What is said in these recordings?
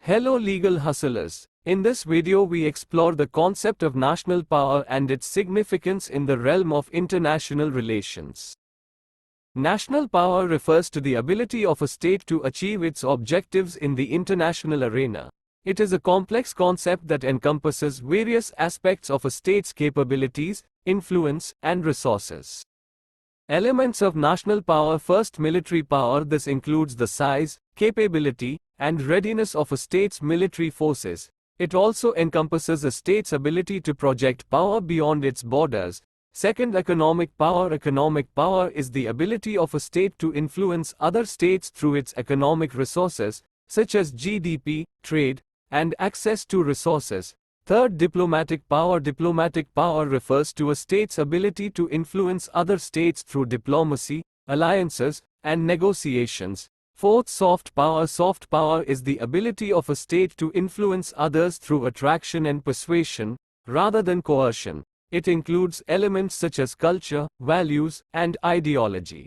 Hello legal hustlers. In this video we explore the concept of national power and its significance in the realm of international relations. National power refers to the ability of a state to achieve its objectives in the international arena. It is a complex concept that encompasses various aspects of a state's capabilities, influence, and resources. Elements of national power. First, military power. This includes the size, capability, and readiness of a state's military forces. It also encompasses a state's ability to project power beyond its borders. Second, economic power. Economic power is the ability of a state to influence other states through its economic resources, such as GDP, trade, and access to resources. Third, diplomatic power. Diplomatic power refers to a state's ability to influence other states through diplomacy, alliances, and negotiations. Fourth, soft power. Soft power is the ability of a state to influence others through attraction and persuasion, rather than coercion. It includes elements such as culture, values, and ideology.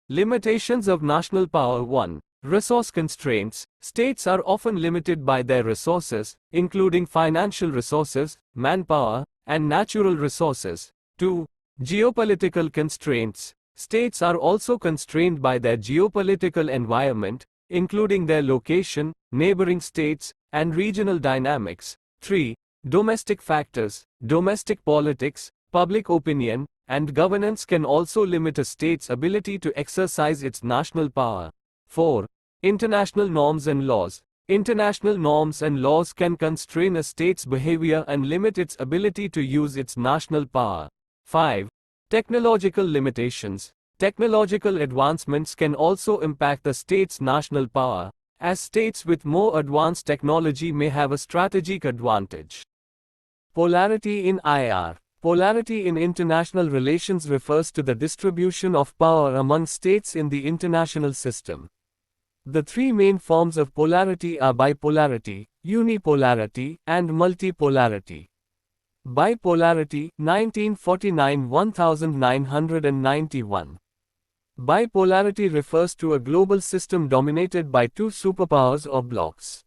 Limitations of national power. 1. Resource constraints. States are often limited by their resources, including financial resources, manpower, and natural resources. 2. Geopolitical constraints. States are also constrained by their geopolitical environment, including their location, neighboring states, and regional dynamics. 3. Domestic factors. Domestic politics, public opinion, and governance can also limit a state's ability to exercise its national power. 4. International norms and laws. International norms and laws can constrain a state's behavior and limit its ability to use its national power. 5. Technological limitations. Technological advancements can also impact the state's national power, as states with more advanced technology may have a strategic advantage. Polarity in IR. Polarity in international relations refers to the distribution of power among states in the international system. The three main forms of polarity are bipolarity, unipolarity, and multipolarity. Bipolarity, 1949–1991. Bipolarity refers to a global system dominated by two superpowers or blocs.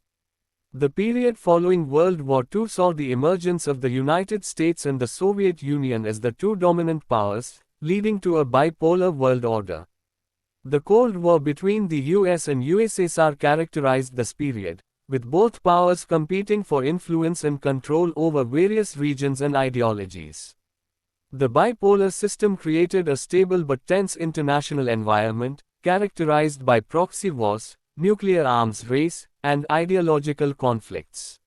The period following World War II saw the emergence of the United States and the Soviet Union as the two dominant powers, leading to a bipolar world order. The Cold War between the US and USSR characterized this period, with both powers competing for influence and control over various regions and ideologies. The bipolar system created a stable but tense international environment, characterized by proxy wars, nuclear arms race, and ideological conflicts.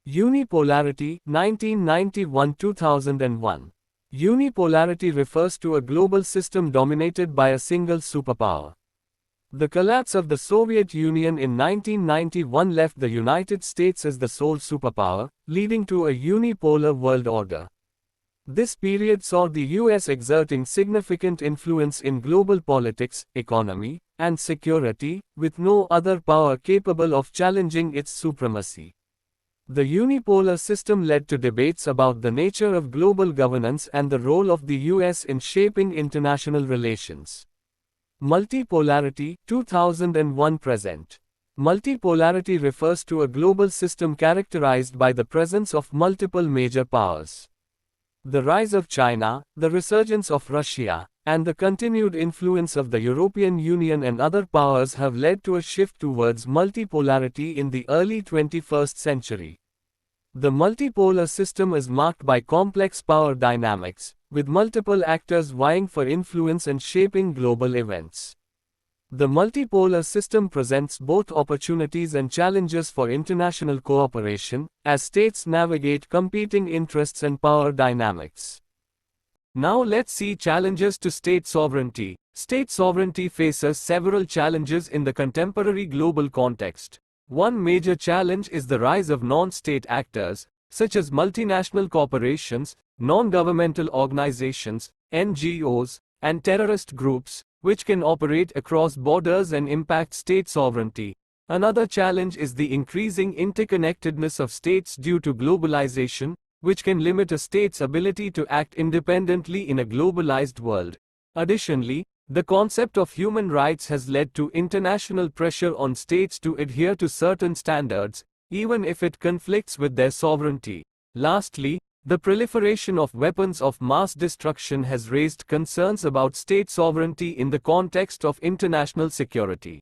Unipolarity, 1991–2001. Unipolarity refers to a global system dominated by a single superpower. The collapse of the Soviet Union in 1991 left the United States as the sole superpower, leading to a unipolar world order. This period saw the US exerting significant influence in global politics, economy, and security, with no other power capable of challenging its supremacy. The unipolar system led to debates about the nature of global governance and the role of the US in shaping international relations. Multipolarity, 2001–present. Multipolarity refers to a global system characterized by the presence of multiple major powers. The rise of China, the resurgence of Russia, and the continued influence of the European Union and other powers have led to a shift towards multipolarity in the early 21st century. The multipolar system is marked by complex power dynamics, with multiple actors vying for influence and shaping global events. The multipolar system presents both opportunities and challenges for international cooperation, as states navigate competing interests and power dynamics. Now let's see challenges to state sovereignty. State sovereignty faces several challenges in the contemporary global context. One major challenge is the rise of non-state actors, such as multinational corporations, non-governmental organizations, NGOs, and terrorist groups, which can operate across borders and impact state sovereignty. Another challenge is the increasing interconnectedness of states due to globalization, which can limit a state's ability to act independently in a globalized world. Additionally, The concept of human rights has led to international pressure on states to adhere to certain standards, even if it conflicts with their sovereignty. Lastly, the proliferation of weapons of mass destruction has raised concerns about state sovereignty in the context of international security.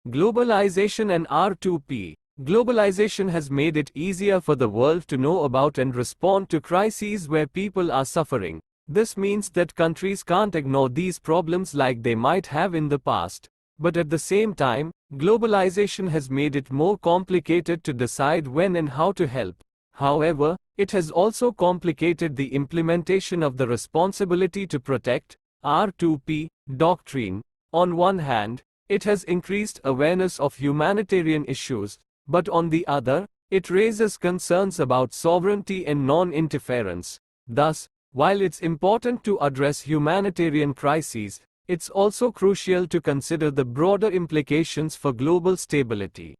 Globalization and R2P. Globalization has made it easier for the world to know about and respond to crises where people are suffering. This means that countries can't ignore these problems like they might have in the past. But at the same time, globalization has made it more complicated to decide when and how to help. However, it has also complicated the implementation of the responsibility to protect R2P doctrine. On one hand, it has increased awareness of humanitarian issues, but on the other, it raises concerns about sovereignty and non-interference. Thus, while it's important to address humanitarian crises, it's also crucial to consider the broader implications for global stability.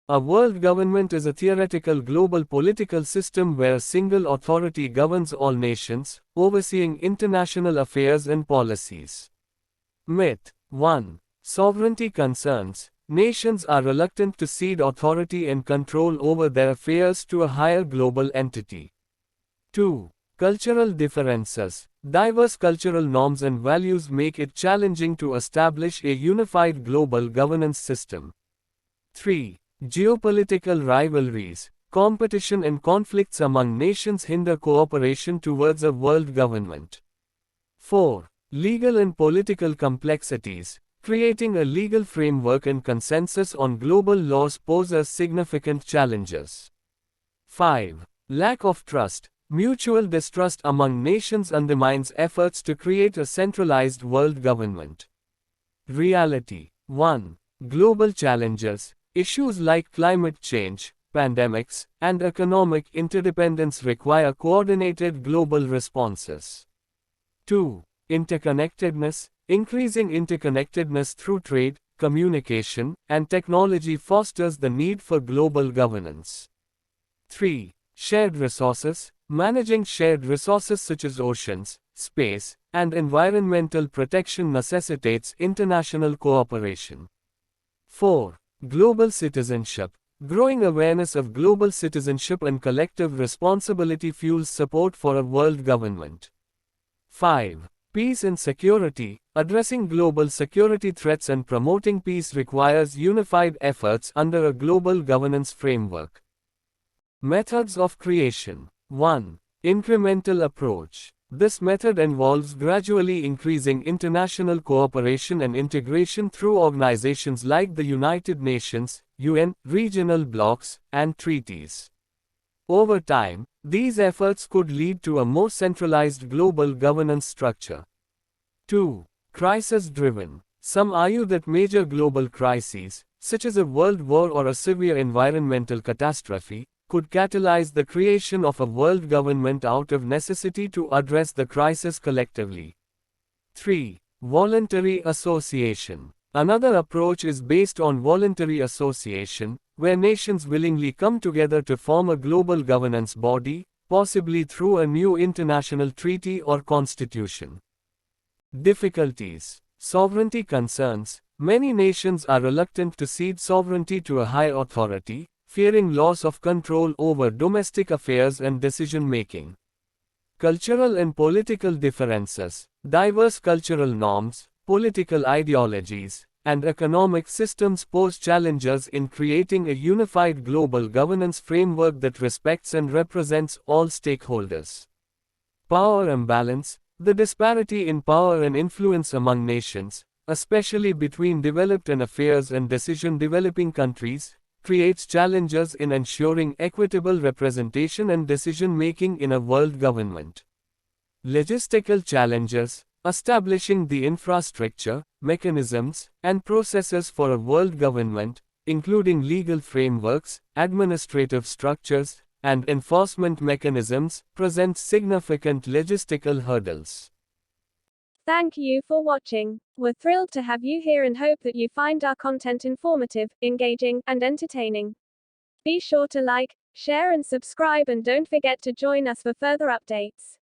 A world government is a theoretical global political system where a single authority governs all nations, overseeing international affairs and policies. Myth 1. Sovereignty concerns. Nations are reluctant to cede authority and control over their affairs to a higher global entity. 2. Cultural differences. Diverse cultural norms and values make it challenging to establish a unified global governance system. 3. Geopolitical rivalries. Competition and conflicts among nations hinder cooperation towards a world government. 4. Legal and political complexities. Creating a legal framework and consensus on global laws poses significant challenges. 5. Lack of trust. Mutual distrust among nations undermines efforts to create a centralized world government. Reality. 1. Global challenges. Issues like climate change, pandemics, and economic interdependence require coordinated global responses. 2. Interconnectedness. Increasing interconnectedness through trade, communication, and technology fosters the need for global governance. 3. Shared resources. Managing shared resources such as oceans, space, and environmental protection necessitates international cooperation. 4. Global citizenship. Growing awareness of global citizenship and collective responsibility fuels support for a world government. 5. Peace and security. Addressing global security threats and promoting peace requires unified efforts under a global governance framework. Methods of creation. 1. Incremental approach. This method involves gradually increasing international cooperation and integration through organizations like the United Nations, UN, regional blocs, and treaties. Over time, these efforts could lead to a more centralized global governance structure. 2. Crisis-driven. Some argue that major global crises, such as a world war or a severe environmental catastrophe, could catalyze the creation of a world government out of necessity to address the crisis collectively. 3. Voluntary association. Another approach is based on voluntary association, where nations willingly come together to form a global governance body, possibly through a new international treaty or constitution. Difficulties. Sovereignty concerns. Many nations are reluctant to cede sovereignty to a higher authority, fearing loss of control over domestic affairs and decision-making. Cultural and political differences. Diverse cultural norms, political ideologies, and economic systems pose challenges in creating a unified global governance framework that respects and represents all stakeholders. Power imbalance. The disparity in power and influence among nations, especially between developed and affairs and decision-developing countries, creates challenges in ensuring equitable representation and decision-making in a world government. Logistical challenges. Establishing the infrastructure, mechanisms, and processes for a world government, including legal frameworks, administrative structures, and enforcement mechanisms, presents significant logistical hurdles. Thank you for watching. We're thrilled to have you here and hope that you find our content informative, engaging, and entertaining. Be sure to like, share, and subscribe, and don't forget to join us for further updates.